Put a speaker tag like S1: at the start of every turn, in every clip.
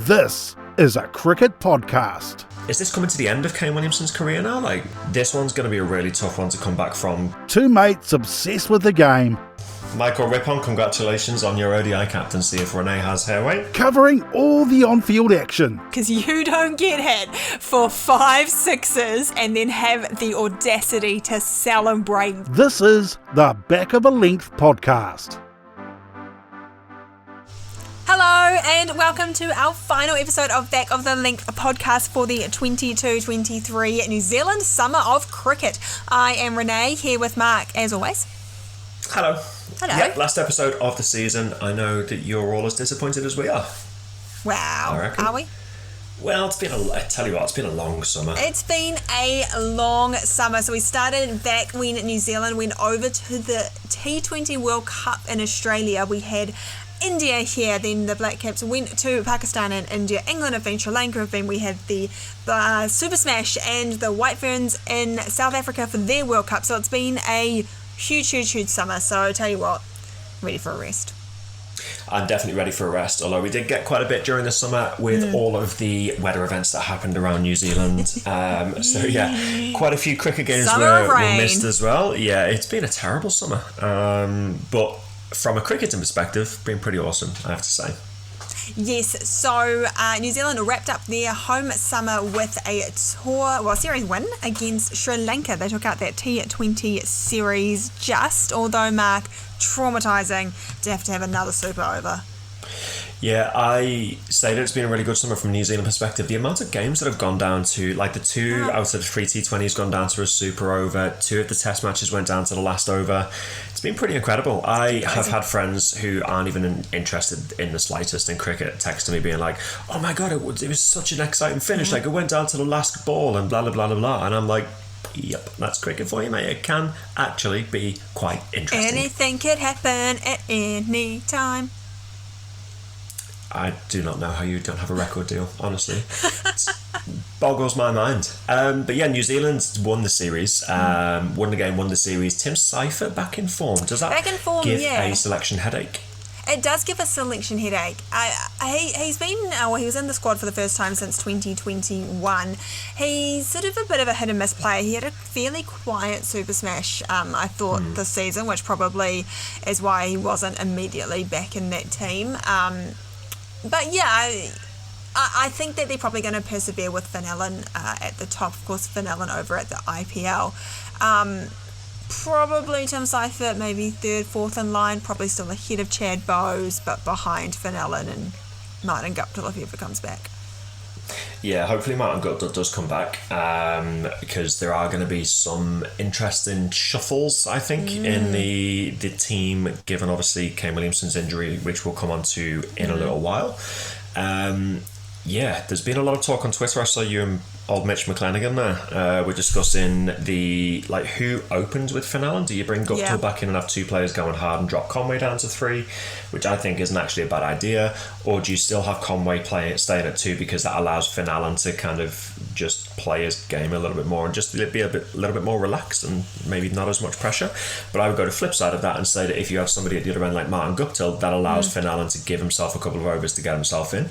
S1: This is a cricket podcast.
S2: Is this coming to the end of Kane Williamson's career now? Like, this one's going to be a really tough one to come back from.
S1: Two mates obsessed with the game.
S2: Michael Rippon, congratulations on your ODI captaincy if Renee has hair weight.
S1: Covering all the on-field action.
S3: Because you don't get hit for 5 sixes and then have the audacity to celebrate.
S1: This is the Back of a Length podcast.
S3: Hello and welcome to our final episode of Back of the Length podcast for the 22-23 New Zealand Summer of Cricket. I am Renee, here with Mark as always.
S2: Hello.
S3: Hello.
S2: Yep, last episode of the season. I know that you're all as disappointed as we are.
S3: Wow. Are we?
S2: Well, I tell you what, it's been a long summer.
S3: It's been a long summer. So we started back when New Zealand went over to the T20 World Cup in Australia. We had India here, then the Black Caps went to Pakistan and India. England have been, Sri Lanka have been. We had the Super Smash and the White Ferns in South Africa for their World Cup. So it's been a huge summer. So I tell you what, ready for a rest.
S2: I'm definitely ready for a rest, although we did get quite a bit during the summer with all of the weather events that happened around New Zealand. So yeah, quite a few cricket games were missed as well. Yeah, it's been a terrible summer. But from a cricketing perspective, been pretty awesome, I have to say.
S3: Yes, so New Zealand wrapped up their home summer with a series win against Sri Lanka. They took out that T20 series although, Mark, traumatising to have another super over.
S2: Yeah, I say that it's been a really good summer from a New Zealand perspective. The amount of games that have gone down to, like the 2 out of the 3 T20s gone down to a super over, 2 of the test matches went down to the last over. It's been pretty incredible. I have had friends who aren't even interested in the slightest in cricket texting me being like, oh my god, it was such an exciting finish, like it went down to the last ball and blah blah blah blah blah. And I'm like, yep, that's cricket for you, mate. It can actually be quite interesting.
S3: Anything could happen at any time.
S2: I do not know how you don't have a record deal, honestly. It boggles my mind. But yeah, New Zealand won the series, won the game, won the series. Tim Seifert back in form. Does that give a selection headache?
S3: It does give a selection headache. He was in the squad for the first time since 2021. He's sort of a bit of a hit and miss player. He had a fairly quiet Super Smash, I thought, this season, which probably is why he wasn't immediately back in that team. But yeah, I think that they're probably going to persevere with Finn Allen at the top. Of course, Finn Allen over at the IPL. Probably Tim Seifert, maybe 3rd, 4th in line. Probably still ahead of Chad Bowes, but behind Finn Allen and Martin Guptill if he ever comes back.
S2: Yeah, hopefully Martin Guptill does come back because there are going to be some interesting shuffles, I think, in the team, given obviously Kane Williamson's injury, which we'll come on to in a little while. Yeah, there's been a lot of talk on Twitter. I saw you and old Mitch McClenaghan there. We're discussing who opens with Finn Allen. Do you bring Guptill back in and have 2 players going hard and drop Conway down to 3, which I think isn't actually a bad idea? Or do you still have Conway staying at 2 because that allows Finn Allen to kind of just play his game a little bit more and just be a little bit more relaxed and maybe not as much pressure? But I would go to the flip side of that and say that if you have somebody at the other end like Martin Guptill, that allows Finn Allen to give himself a couple of overs to get himself in.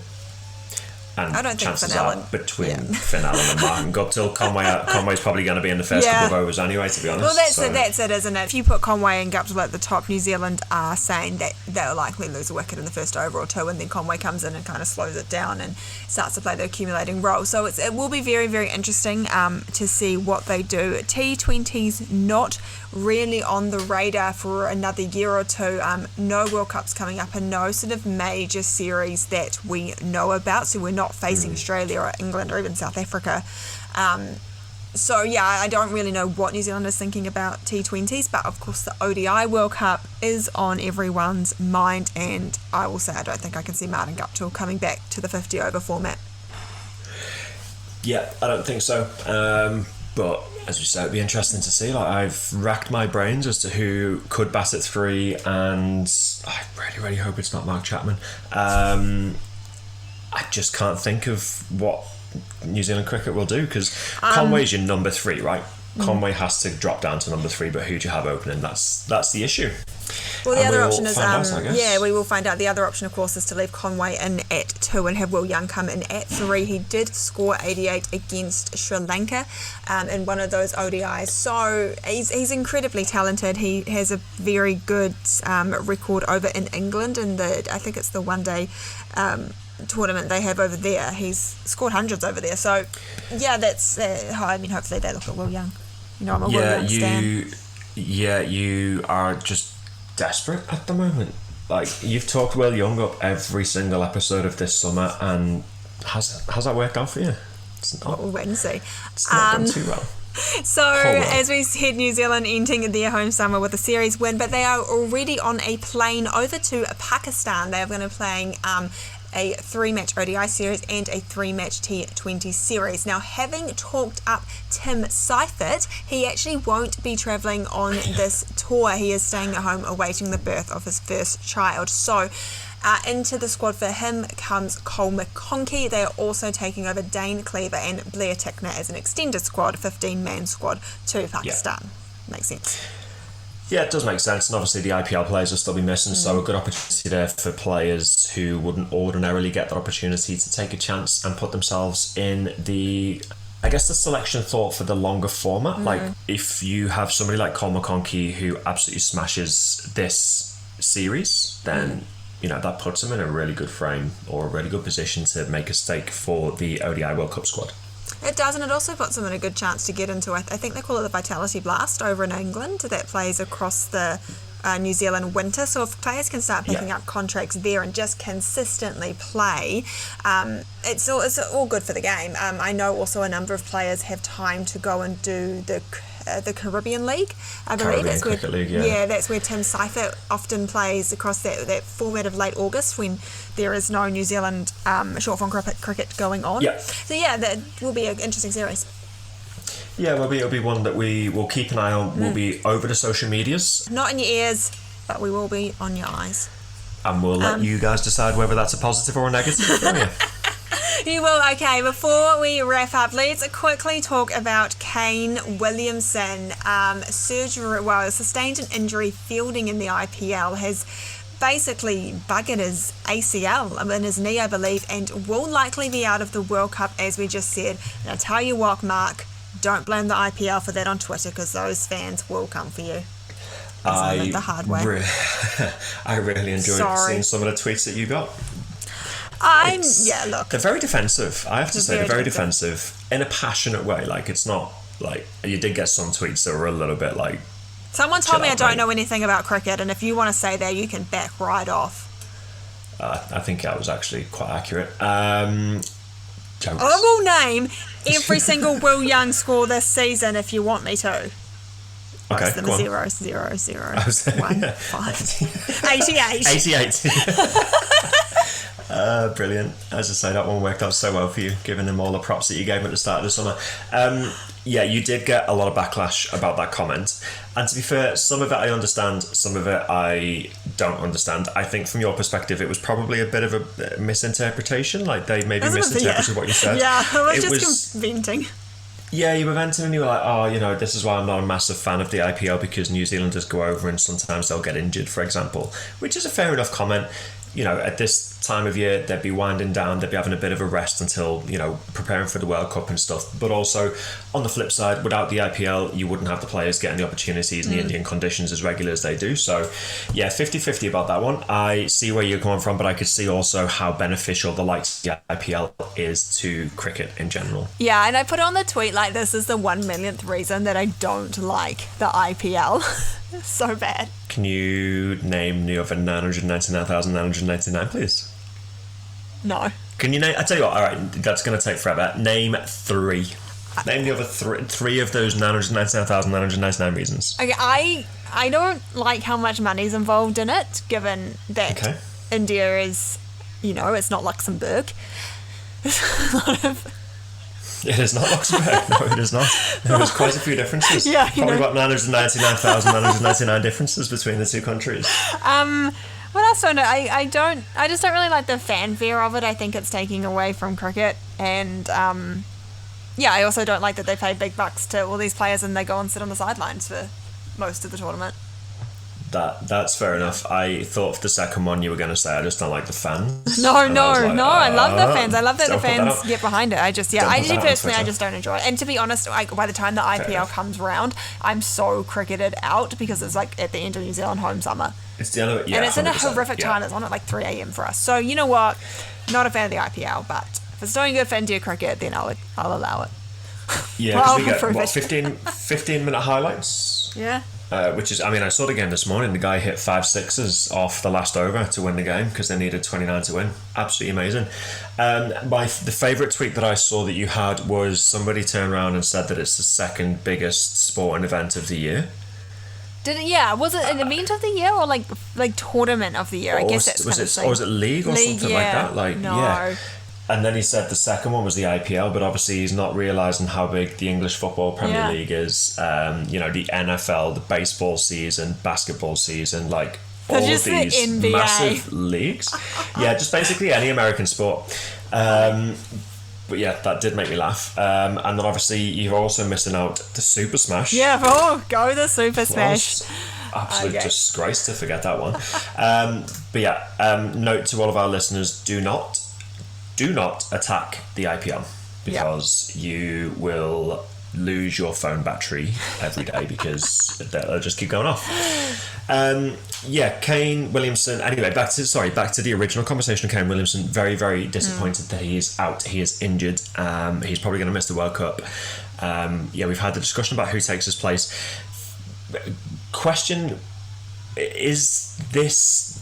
S2: And
S3: I don't think
S2: chances
S3: Finn Allen,
S2: are between Finn Allen and Martin Guptill, Conway's probably going to be in the first couple of overs anyway, to be honest.
S3: Well, that's it, isn't it? If you put Conway and Guptill at the top, New Zealand are saying that they'll likely lose a wicket in the first over or 2, and then Conway comes in and kind of slows it down and starts to play the accumulating role. So it will be very, very interesting to see what they do. T20's not really on the radar for another year or 2. No World Cups coming up and no sort of major series that we know about. So we're not facing Australia or England or even South Africa. So yeah, I don't really know what New Zealand is thinking about T20s, but of course the ODI World Cup is on everyone's mind, and I will say I don't think I can see Martin Guptill coming back to the 50 over format.
S2: Yeah, I don't think so. But as we said, it'd be interesting to see. I've racked my brains as to who could bat at 3, and I really hope it's not Mark Chapman. I just can't think of what New Zealand cricket will do, because Conway's your number 3, right? Conway has to drop down to number 3, but who do you have opening? That's the issue.
S3: Well, the
S2: And
S3: other
S2: we'll
S3: option is,
S2: find out, I guess.
S3: we will find out. The other option, of course, is to leave Conway in at 2 and have Will Young come in at 3. He did score 88 against Sri Lanka in one of those ODIs. So he's incredibly talented. He has a very good record over in England in I think it's the one-day tournament they have over there. He's scored hundreds over there. So, yeah, that's... hopefully they look at Will Young. I'm a Will Young stan.
S2: You are just desperate at the moment. Like, you've talked Will Young up every single episode of this summer, and has that worked out for you?
S3: We'll wait and see.
S2: It's not gone too well.
S3: So, as we said, New Zealand ending their home summer with a series win, but they are already on a plane over to Pakistan. They are going to be playing a 3-match ODI series and a 3-match T20 series. Now, having talked up Tim Seifert, he actually won't be travelling on this tour. He is staying at home awaiting the birth of his first child. So, into the squad for him comes Cole McConkey. They are also taking over Dane Cleaver and Blair Tickner as an extended squad, 15-man squad to Pakistan. Yeah. Makes sense.
S2: Yeah, it does make sense, and obviously the IPL players will still be missing, so a good opportunity there for players who wouldn't ordinarily get that opportunity to take a chance and put themselves in the selection thought for the longer format. Like, if you have somebody like Cole McConkey who absolutely smashes this series, then that puts him in a really good frame or a really good position to make a stake for the ODI World Cup squad.
S3: It does, and it also puts them in a good chance to get into, I think they call it the Vitality Blast over in England, that plays across the New Zealand winter. So if players can start picking up contracts there and just consistently play, it's all good for the game. I know also a number of players have time to go and do the Caribbean League, I believe. That's where, Cricket League, that's where Tim Seifert often plays across that format of late August when there is no New Zealand short form cricket going on. So that will be an interesting series.
S2: Yeah, it'll be one that we will keep an eye on. We'll be over the social medias.
S3: Not in your ears, but we will be on your eyes.
S2: And we'll let you guys decide whether that's a positive or a negative for you.
S3: You will. Okay, before we wrap up, let's quickly talk about Kane Williamson. Sustained an injury fielding in the IPL, has basically buggered his ACL in his knee, I believe, and will likely be out of the World Cup, as we just said. Now, tell you what, Mark, don't blame the IPL for that on Twitter, because those fans will come for you. The hard way.
S2: I really enjoyed seeing some of the tweets that you got.
S3: Look.
S2: They're very defensive. I have to say, they're very defensive in a passionate way. Like, it's not like you did get some tweets that were a little bit like.
S3: Someone told me I don't know anything about cricket, and if you want to say that, you can back right off.
S2: I think that was actually quite accurate.
S3: I will name every single Will Young score this season if you want me to.
S2: Okay,
S3: them
S2: go on.
S3: 0, 0, 0, 1, 5. 88.
S2: 88. Brilliant. As I say, that one worked out so well for you, giving him all the props that you gave him at the start of the summer. You did get a lot of backlash about that comment. And to be fair, some of it I understand, some of it I don't understand. I think from your perspective, it was probably a bit of a misinterpretation. Like, they maybe misinterpreted what you said.
S3: Yeah, I was just venting.
S2: Yeah, you were venting and you were like, this is why I'm not a massive fan of the IPL, because New Zealanders go over and sometimes they'll get injured, for example, which is a fair enough comment. At this time of year, they'd be winding down, they'd be having a bit of a rest until, preparing for the World Cup and stuff. But also, on the flip side, without the IPL, you wouldn't have the players getting the opportunities in the Indian conditions as regular as they do. So, 50-50 about that one. I see where you're coming from, but I could see also how beneficial the likes of the IPL is to cricket in general. Yeah,
S3: and I put on the tweet, like, this is the 1 millionth reason that I don't like the IPL. So bad.
S2: Can you name the other 999,999, please?
S3: No.
S2: Can you name? I tell you what. All right, that's going to take forever. Name 3. Name the other 3 of those 999,999 reasons.
S3: Okay, I don't like how much money's involved in it, given that India is, it's not Luxembourg. There's a lot of.
S2: It is not Luxembourg. No, it is not. There's quite a few differences.
S3: Yeah,
S2: probably about 999,999 differences between the two countries.
S3: What else do I know? I just don't really like the fanfare of it. I think it's taking away from cricket, and Yeah, I also don't like that they pay big bucks to all these players and they go and sit on the sidelines for most of the tournament.
S2: That's fair enough. I thought for the second one you were going to say I just don't like the fans.
S3: No, I love the fans. I love that the fans get behind it. I just don't enjoy it. And to be honest, by the time the IPL comes round, I'm so cricketed out because it's like at the end of New Zealand home summer.
S2: It's the end of it, yeah,
S3: and it's in a
S2: 100%,
S3: horrific time. It's on at like 3 a.m. for us. So you know what? Not a fan of the IPL, but if it's doing good for India cricket, then I'll allow it.
S2: Yeah, because we get 15-minute highlights.
S3: Yeah.
S2: Which is, I mean, I saw the game this morning. The guy hit 5 sixes off the last over to win the game because they needed 29 to win. Absolutely amazing. The favourite tweet that I saw that you had was somebody turned around and said that it's the second biggest sporting event of the year.
S3: Did it? Yeah. Was it an event of the year or like tournament of the year? I guess that's
S2: was it league or something like that? Yeah. And then he said the second one was the IPL, but obviously he's not realising how big the English Football Premier League is. The NFL, the baseball season, basketball season, like all of these massive leagues. Yeah, just basically any American sport. But yeah, that did make me laugh. And then obviously you're also missing out the Super Smash.
S3: Yeah, go the Super Smash.
S2: Absolute disgrace to forget that one. Note to all of our listeners, do not attack the IPL because you will lose your phone battery every day because they'll just keep going off. Kane Williamson. Anyway, back to the original conversation of Kane Williamson. Very, very disappointed that he is out. He is injured. He's probably going to miss the World Cup. We've had the discussion about who takes his place. Question: Is this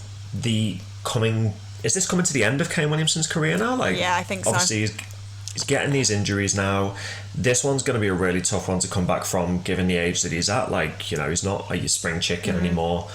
S2: coming to the end of Kane Williamson's career now?
S3: I think so.
S2: Obviously, he's getting these injuries now. This one's going to be a really tough one to come back from, given the age that he's at. He's not a spring chicken anymore.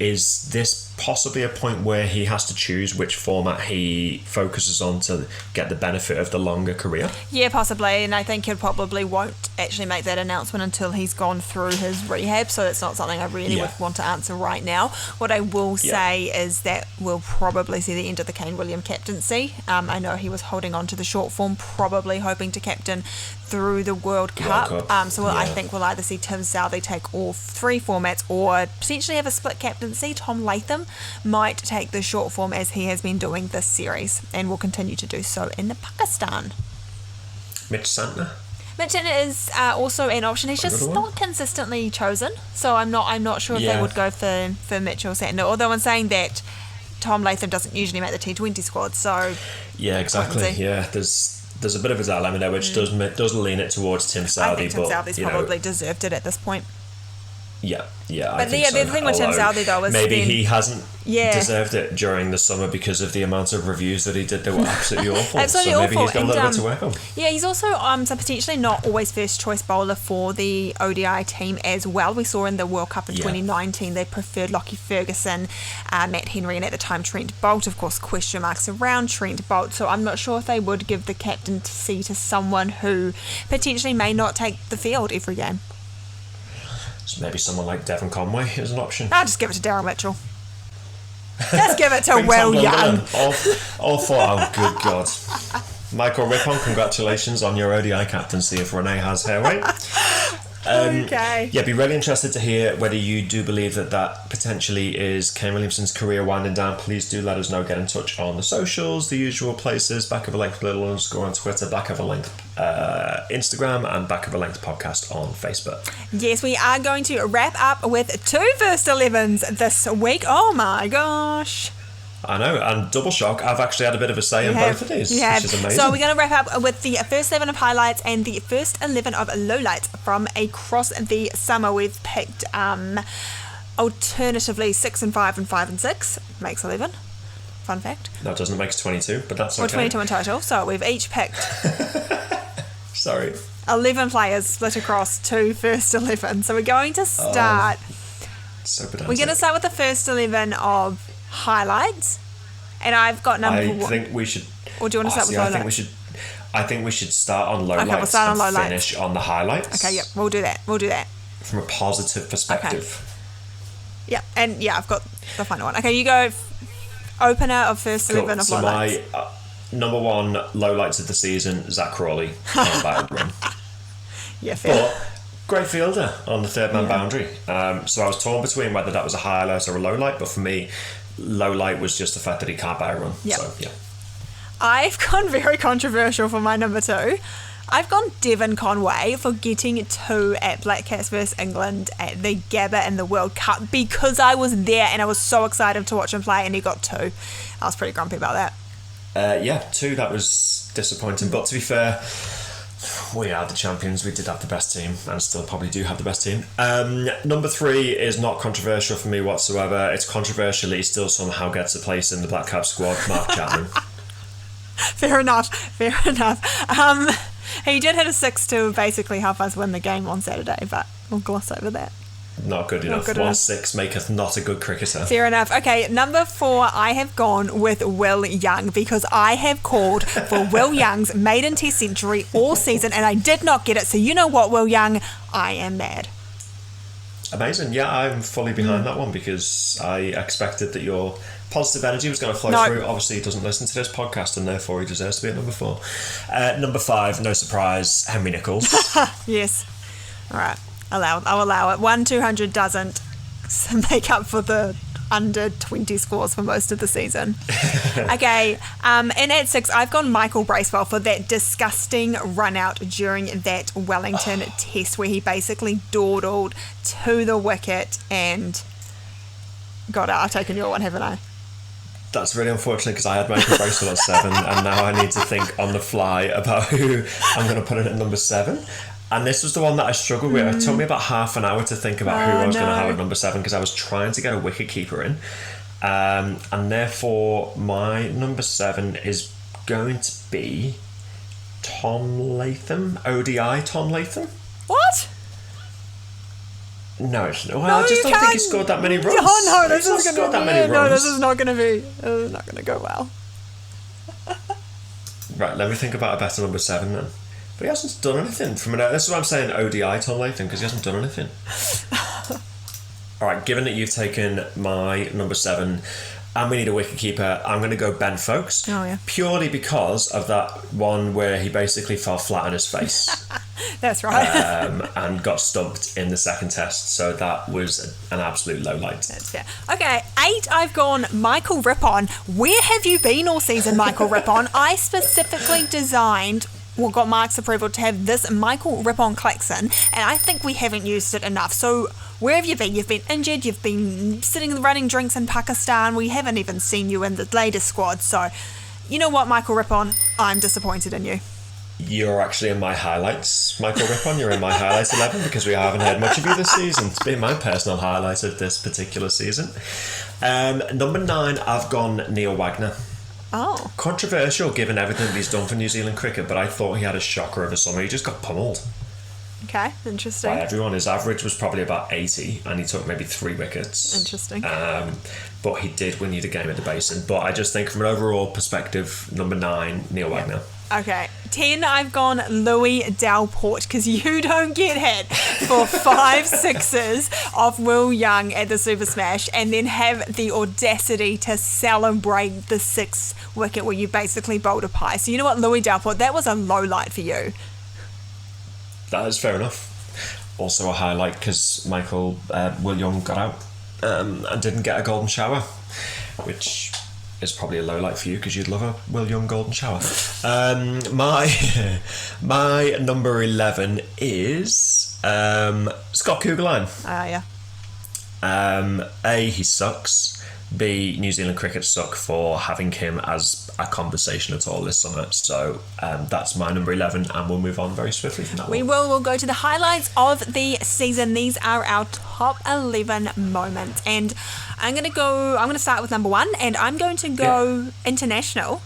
S2: Is this possibly a point where he has to choose which format he focuses on to get the benefit of the longer career? Yeah,
S3: possibly, and I think he probably won't actually make that announcement until he's gone through his rehab, so it's not something I really would want to answer right now. What I will say is that we'll probably see the end of the Kane Williams captaincy. I know he was holding on to the short form, probably hoping to captain through the World Cup. I think we'll either see Tim Southee take all 3 formats or potentially have a split captaincy. Tom Latham might take the short form as he has been doing this series and will continue to do so in Pakistan.
S2: Mitch Santner
S3: is also an option. He's just not consistently chosen, so I'm not sure if they would go for Mitch or Santner, although I'm saying that Tom Latham doesn't usually make the T20 squad, so
S2: yeah, exactly. Yeah, there's a bit of a dilemma there, which does lean it towards Tim Southee.
S3: I think Tim Southee's probably deserved it at this point.
S2: Yeah.
S3: But the thing with Tim Southee though is
S2: maybe he hasn't deserved it during the summer because of the amount of reviews that he did that were absolutely awful.
S3: Absolutely
S2: awful. Maybe he's got a little bit to work on.
S3: Yeah, he's also potentially not always first choice bowler for the ODI team as well. We saw in the World Cup in 2019 they preferred Lockie Ferguson, Matt Henry, and at the time Trent Boult. Of course, question marks around Trent Boult. So I'm not sure if they would give the captaincy to someone who potentially may not take the field every game.
S2: So maybe someone like Devon Conway is an option.
S3: I'll just give it to Daryl Mitchell. Just give it to Will Young.
S2: All 4. Oh, good God. Michael Rippon, congratulations on your ODI captaincy if Renee has her way.
S3: Okay.
S2: Yeah, be really interested to hear whether you do believe that potentially is Kane Williamson's career winding down. Please do let us know. Get in touch on the socials, the usual places. Back of a Length Little _ on Twitter, Back of a Length Instagram, and Back of a Length podcast on Facebook.
S3: Yes, we are going to wrap up with 2 first 11s this week. Oh my gosh.
S2: I know, and double shock, I've actually had a bit of a say in both of these, which is amazing.
S3: So we're going to wrap up with the first 11 of highlights and the first 11 of lowlights from across the summer. We've picked alternatively 6 and 5 and 5 and 6 makes 11. Fun fact.
S2: That doesn't make 22, but that's okay.
S3: Or 22 in total. So we've each picked
S2: Sorry.
S3: 11 players split across 2 first 11. So we're going to start.
S2: So pedantic.
S3: We're going to start with the first 11 of highlights, and I've got number 1.
S2: I think we should.
S3: Or do you want to start with lowlights?
S2: I think we should start on lowlights.
S3: Okay, we'll start on lowlights.
S2: Finish on the highlights.
S3: Okay, yep, we'll do that.
S2: From a positive perspective.
S3: Okay. Yep, and I've got the final one. Okay, you go. Opener of first 11 of lowlights.
S2: number 1, lowlights of the season, Zach Crawley. Can't buy a run.
S3: Yeah, fair.
S2: But great fielder on the third man boundary. So I was torn between whether that was a highlight or a low light, but for me, low light was just the fact that he can't buy a run.
S3: Yep.
S2: So, yeah.
S3: I've gone very controversial for my number 2. I've gone Devon Conway for getting 2 at Black Cats vs England at the Gabba in the World Cup because I was there and I was so excited to watch him play, and he got 2. I was pretty grumpy about that.
S2: Yeah, 2, that was disappointing. But to be fair, we are the champions. We did have the best team and still probably do have the best team. Number 3 is not controversial for me whatsoever. It's controversial that he still somehow gets a place in the Black Cap squad, Mark Chapman.
S3: Fair enough. He did hit a 6 to basically help us win the game on Saturday, but we'll gloss over that.
S2: Not good enough. 1-6 maketh not a good cricketer.
S3: Fair enough. Okay, number 4, I have gone with Will Young because I have called for Will Young's maiden Test century all season and I did not get it. So you know what, Will Young? I am mad.
S2: Amazing. Yeah, I'm fully behind that one because I expected that your positive energy was going to flow through. Obviously, he doesn't listen to this podcast and therefore he deserves to be at number 4. Number 5, no surprise, Henry Nicholls.
S3: Yes. All right. I'll allow it. 1-200 doesn't make up for the under 20 scores for most of the season. Okay, and at 6, I've gone Michael Bracewell for that disgusting run out during that Wellington test where he basically dawdled to the wicket and got out. I've taken your one, haven't I?
S2: That's really unfortunate because I had Michael Bracewell at 7 and now I need to think on the fly about who I'm going to put in at number 7. And this was the one that I struggled with. It took me about half an hour to think about who I was going to have at number 7 because I was trying to get a wicket keeper in. And therefore, my number 7 is going to be Tom Latham. ODI Tom Latham.
S3: What?
S2: No, it's not. Well, I just don't think he scored that many runs.
S3: Oh, no, this is going to be... No, this is not going to be... This is not going to go well.
S2: Right, let me think about a better number 7 then. But he hasn't done anything. This is why I'm saying ODI Tom Latham, because he hasn't done anything. Alright, given that you've taken my number 7 and we need a wicketkeeper, I'm going to go Ben Foakes.
S3: Oh, yeah.
S2: Purely because of that one where he basically fell flat on his face.
S3: That's right.
S2: And got stumped in the second test. So that was an absolute low light.
S3: That's fair. Okay, 8, I've gone Michael Rippon. Where have you been all season, Michael Rippon? I specifically designed... got Mark's approval to have this Michael Rippon klaxon, and I think we haven't used it enough. So where have you been? You've been injured, you've been sitting running drinks in Pakistan, we haven't even seen you in the latest squad. So you know what, Michael Rippon, I'm disappointed in you.
S2: You're actually in my highlights, Michael Rippon. You're in my highlights 11 because we haven't heard much of you this season. It's been my personal highlight of this particular season. Number 9, I've gone Neil Wagner.
S3: Oh.
S2: Controversial given everything that he's done for New Zealand cricket, but I thought he had a shocker of the summer. He just got pummeled.
S3: Okay, interesting.
S2: By everyone. His average was probably about 80 and he took maybe 3 wickets.
S3: Interesting.
S2: But he did win you the game at the Basin. But I just think from an overall perspective, number 9, Neil Wagner.
S3: Okay, 10, I've gone Louis Dalport because you don't get hit for 5 sixes off Will Young at the Super Smash and then have the audacity to celebrate the 6th wicket where you basically bowled a pie. So you know what, Louis Dalport, that was a low light for you.
S2: That is fair enough. Also a highlight because Will Young got out and didn't get a golden shower, which... is probably a low light for you because you'd love a Will Young golden shower. My number 11 is Scott Kugelheim.
S3: Yeah.
S2: A, he sucks. B, New Zealand cricket suck for having him as a conversation at all this summer. So that's my number 11 and we'll move on very swiftly from that one.
S3: We'll go to the highlights of the season. These are our top 11 moments and I'm going to start with number 1 and I'm going to go international.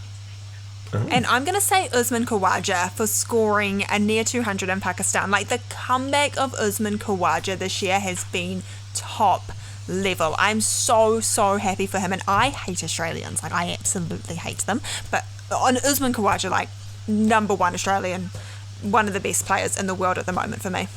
S3: Oh. And I'm going to say Usman Khawaja for scoring a near 200 in Pakistan. Like the comeback of Usman Khawaja this year has been top level. I'm so happy for him and I hate Australians. Like I absolutely hate them. But on Usman Khawaja, like number 1 Australian, one of the best players in the world at the moment for me.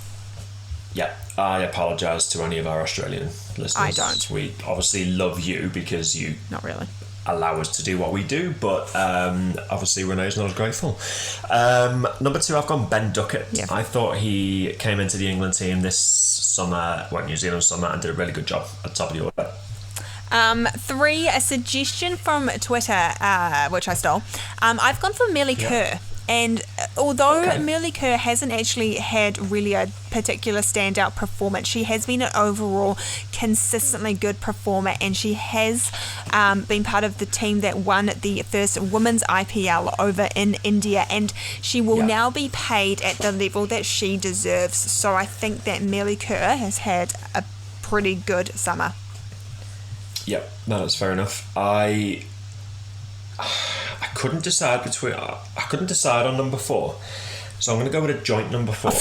S2: Yeah, I apologise to any of our Australian listeners.
S3: I don't.
S2: We obviously love you because you...
S3: Not really.
S2: allow us to do what we do, but obviously Renee's not as grateful. Number 2, I've gone Ben Duckett.
S3: Yeah.
S2: I thought he came into the England team this summer, New Zealand summer, and did a really good job at the top of the order.
S3: 3, a suggestion from Twitter, which I stole. I've gone for Millie Kerr. And although Millie Kerr hasn't actually had really a particular standout performance, she has been an overall consistently good performer, and she has been part of the team that won the first women's IPL over in India, and she will now be paid at the level that she deserves. So I think that Millie Kerr has had a pretty good summer.
S2: Yep, no, that's fair enough. I couldn't decide on number 4, so I'm going to go with a joint number 4.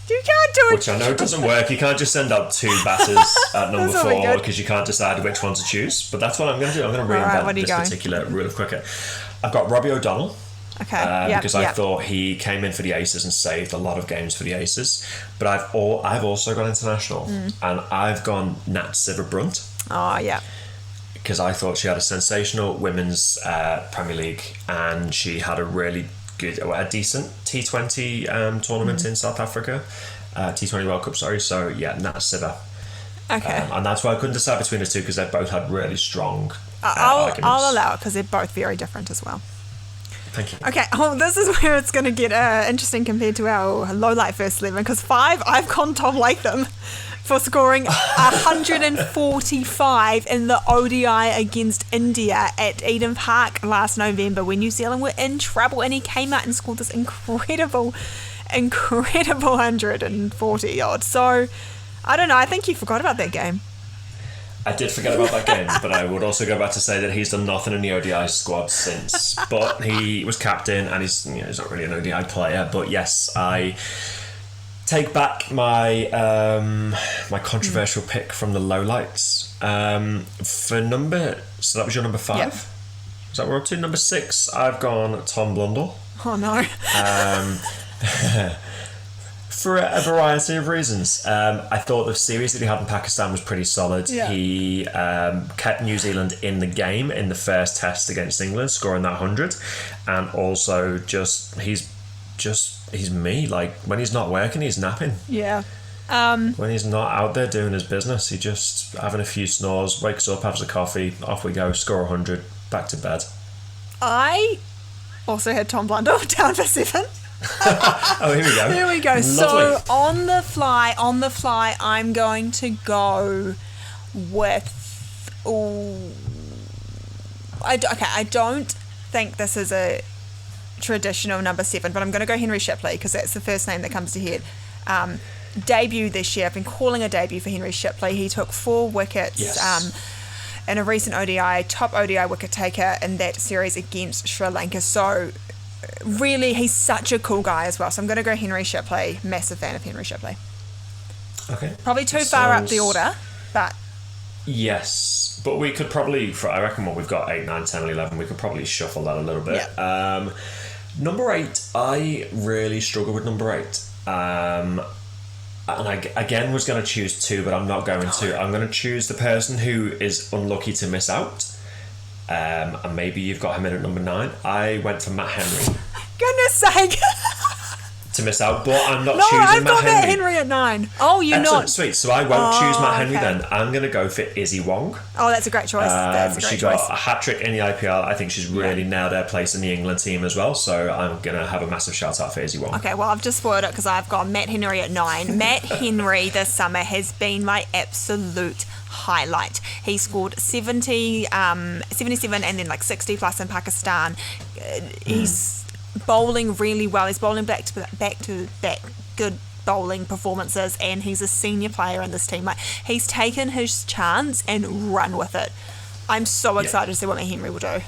S3: You can't do it.
S2: Which I know doesn't work. You can't just send out 2 batters at number 4 because you can't decide which one to choose. But that's what I'm going to do. I'm going to reinvent this particular rule of cricket. I've got Robbie O'Donnell.
S3: Okay.
S2: Because I thought he came in for the Aces and saved a lot of games for the Aces. But I've also gone international, and I've gone Nat Sciver-Brunt.
S3: Oh yeah.
S2: Because I thought she had a sensational women's Premier League, and she had a decent T20 tournament in South Africa, T20 World Cup, sorry. So yeah, Nat Sciver.
S3: Okay.
S2: And that's why I couldn't decide between the two, because they both had really strong
S3: I'll allow it because they're both very different as well.
S2: Thank you.
S3: Okay, this is where it's going to get interesting compared to our low-light first 11, because 5, I've gone Tom Latham for scoring 145 in the ODI against India at Eden Park last November when New Zealand were in trouble, and he came out and scored this incredible 140 odd. So, I don't know, I think you forgot about that game.
S2: I did forget about that game, but I would also go back to say that he's done nothing in the ODI squad since. But he was captain, and he's not really an ODI player. But yes, I take back my my controversial pick from the Lowlights. So that was your number 5.
S3: Yep.
S2: Is that what we're up to? Number 6, I've gone Tom Blundell.
S3: Oh no.
S2: For a variety of reasons. I thought the series that he had in Pakistan was pretty solid.
S3: Yeah.
S2: He kept New Zealand in the game in the first test against England, scoring that 100. And also he's me. Like, when he's not working, he's napping.
S3: Yeah.
S2: When he's not out there doing his business, he just having a few snores, wakes up, has a coffee, off we go, score 100, back to bed.
S3: I also had Tom Blundell down for 7.
S2: Oh, here we go.
S3: Here we go.
S2: Lovely.
S3: So on the fly, I'm going to go with. I don't think this is a traditional number 7, but I'm going to go Henry Shipley because that's the first name that comes to head. Debut this year. I've been calling a debut for Henry Shipley. He took 4 wickets.
S2: Yes.
S3: In a recent ODI, top ODI wicket taker in that series against Sri Lanka. So. Really, he's such a cool guy as well. So I'm going to go Henry Shipley. Massive fan of Henry Shipley.
S2: Okay.
S3: Probably too far up the order, but...
S2: Yes, but we could probably, I reckon we've got 8, 9, 10, 11, we could probably shuffle that a little bit.
S3: Yeah.
S2: Number 8, I really struggle with number 8. And I, again, was going to choose 2, but I'm not going to. I'm going to choose the person who is unlucky to miss out. And maybe you've got him in at number 9. I went for Matt Henry.
S3: Goodness sake.
S2: To miss out, but I'm not
S3: No,
S2: choosing
S3: I've
S2: Matt
S3: got
S2: Henry.
S3: Matt Henry at 9. Oh, you're
S2: Excellent,
S3: not.
S2: sweet. So I won't choose Matt Henry
S3: okay.
S2: then. I'm going to go for Izzy Wong.
S3: Oh, that's a great choice.
S2: She got a hat-trick in the IPL. I think she's really nailed her place in the England team as well. So I'm going to have a massive shout-out for Izzy Wong.
S3: Okay, well, I've just spoiled it because I've got Matt Henry at 9. Matt Henry this summer has been my absolute highlight. He scored 77 and then like 60 plus in Pakistan. He's bowling really well. He's bowling back to back good bowling performances, and he's a senior player in this team. Like, he's taken his chance and run with it. I'm so excited to see what Matt Henry will do.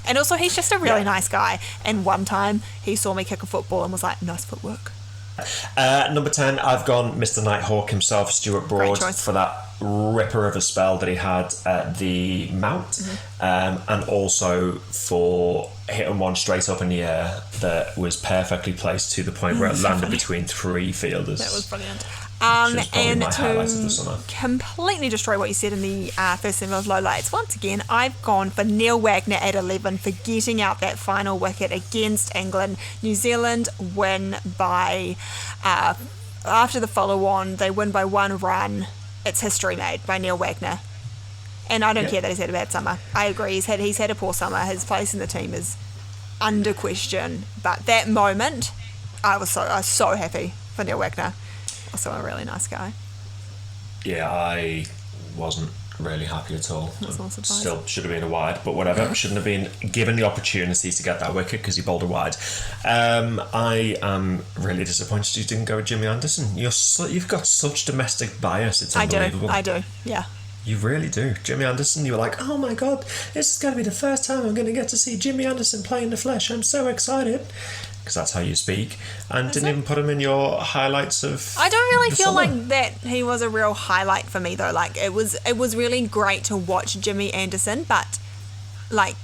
S3: And also, he's just a really nice guy. And one time he saw me kick a football and was like, nice footwork.
S2: Number 10, I've gone Mr. Nighthawk himself, Stuart Broad, for that ripper of a spell that he had at the Mount, and also for hitting one straight up in the air that was perfectly placed to the point where it landed between 3 fielders.
S3: That was brilliant. And
S2: my highlights of the summer.
S3: Completely destroy what you said in the first level of Lowlights, once again, I've gone for Neil Wagner at 11 for getting out that final wicket against England. New Zealand win by, after the follow-on, they win by 1 run. It's history made by Neil Wagner. And I don't care that he's had a bad summer. I agree, he's had a poor summer. His place in the team is under question. But that moment, I was so happy for Neil Wagner. Also a really nice guy.
S2: Yeah, I wasn't really happy at all. Still should have been a wide, but whatever. Shouldn't have been given the opportunity to get that wicket because he bowled a wide. I am really disappointed you didn't go with Jimmy Anderson. You've got such domestic bias. It's unbelievable.
S3: I do. Yeah.
S2: You really do. Jimmy Anderson, you were like, oh my god, this is going to be the first time I'm going to get to see Jimmy Anderson play in the flesh. I'm so excited. Because that's how you speak. And didn't even put him in your highlights of
S3: I don't really feel
S2: summer.
S3: like that he was a real highlight for me, though. Like, it was really great to watch Jimmy Anderson, but, like,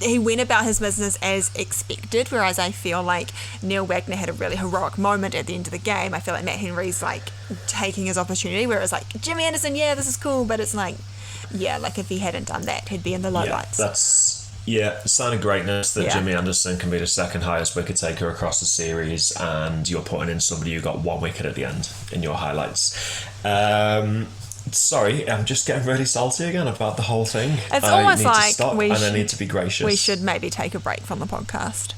S3: he went about his business as expected, whereas I feel like Neil Wagner had a really heroic moment at the end of the game. I feel like Matt Henry's, like, taking his opportunity, whereas, like, Jimmy Anderson, yeah, this is cool, but it's like, yeah, like, if he hadn't done that, he'd be in the lowlights.
S2: Yeah, sign of greatness that Jimmy Anderson can be the second highest wicket taker across the series, and you're putting in somebody who got 1 wicket at the end in your highlights. Sorry, I'm just getting really salty again about the whole thing.
S3: It's almost like
S2: I need to be gracious.
S3: We should maybe take a break from the podcast.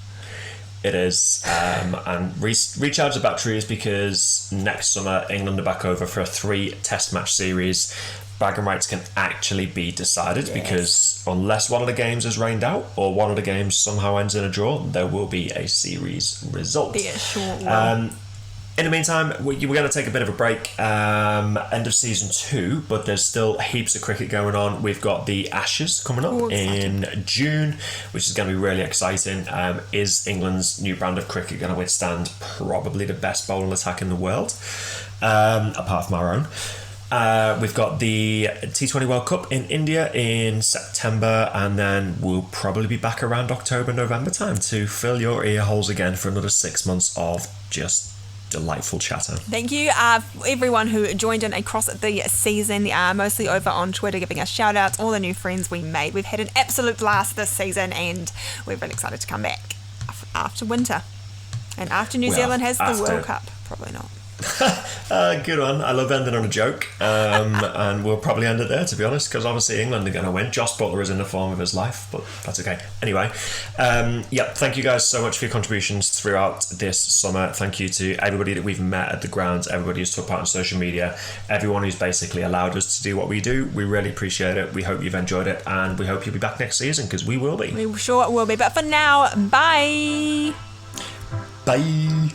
S2: It is, and recharge the batteries because next summer England are back over for a 3-test match series. Bragging rights can actually be decided because unless one of the games is rained out or one of the games somehow ends in a draw, there will be a series result.
S3: Be a short one.
S2: In the meantime, we're going to take a bit of a break. End of season 2, but there's still heaps of cricket going on. We've got the Ashes coming up in June, which is going to be really exciting. Is England's new brand of cricket going to withstand probably the best bowling attack in the world, apart from our own? We've got the T20 World Cup in India in September, and then we'll probably be back around October, November time to fill your ear holes again for another 6 months of just delightful chatter.
S3: Thank you everyone who joined in across the season, mostly over on Twitter, giving us shout outs, all the new friends we made. We've had an absolute blast this season, and we're really excited to come back after winter and after New Zealand has the World Cup. Probably not.
S2: Good one. I love ending on a joke, and we'll probably end it there, to be honest, because obviously England are going to win. Josh Butler is in the form of his life, but that's okay. Anyway, thank you guys so much for your contributions throughout this summer. Thank you to everybody that we've met at the grounds, everybody who's took part in social media, everyone who's basically allowed us to do what we do. We really appreciate it. We hope you've enjoyed it, and we hope you'll be back next season, because we will be.
S3: We sure will be. But for now, bye.
S2: Bye.